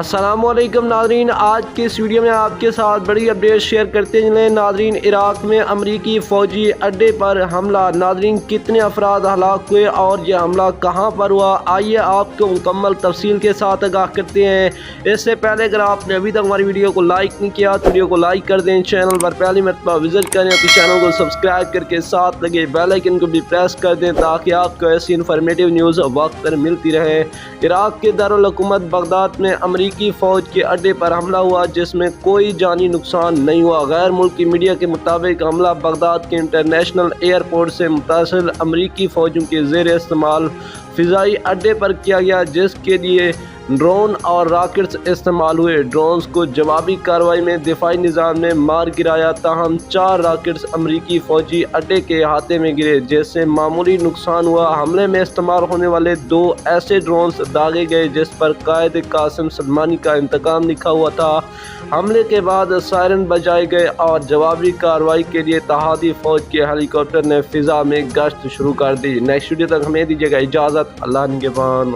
السلام علیکم ناظرین، آج کی اس ویڈیو میں آپ کے ساتھ بڑی اپڈیٹ شیئر کرتے چلیں۔ ناظرین، عراق میں امریکی فوجی اڈے پر حملہ۔ ناظرین، کتنے افراد ہلاک ہوئے اور یہ حملہ کہاں پر ہوا، آئیے آپ کو مکمل تفصیل کے ساتھ آگاہ کرتے ہیں۔ اس سے پہلے اگر آپ نے ابھی تک ہماری ویڈیو کو لائک نہیں کیا تو ویڈیو کو لائک کر دیں، چینل پر پہلی مرتبہ وزٹ کریں تو چینل کو سبسکرائب کر کے ساتھ لگے بیل آئیکن کو بھی پریس کر دیں تاکہ آپ کو ایسی انفارمیٹیو نیوز وقت پر ملتی رہے۔ عراق کے دارالحکومت بغداد میں امریکی فوج کے اڈے پر حملہ ہوا جس میں کوئی جانی نقصان نہیں ہوا۔ غیر ملکی میڈیا کے مطابق حملہ بغداد کے انٹرنیشنل ایئرپورٹ سے متصل امریکی فوجوں کے زیر استعمال فضائی اڈے پر کیا گیا، جس کے لیے ڈرون اور راکٹس استعمال ہوئے۔ ڈرونز کو جوابی کارروائی میں دفاعی نظام نے مار گرایا، تاہم 4 راکٹس امریکی فوجی اڈے کے احاطے میں گرے جس سے معمولی نقصان ہوا۔ حملے میں استعمال ہونے والے 2 ایسے ڈرونز داغے گئے جس پر قائد قاسم سلیمانی کا انتقام لکھا ہوا تھا۔ حملے کے بعد سائرن بجائے گئے اور جوابی کارروائی کے لیے اتحادی فوج کے ہیلی کاپٹر نے فضا میں گشت شروع کر دی۔ نیکسٹ ویڈیو تک ہمیں دیجیے گا اجازت۔ اللہ نگہبان۔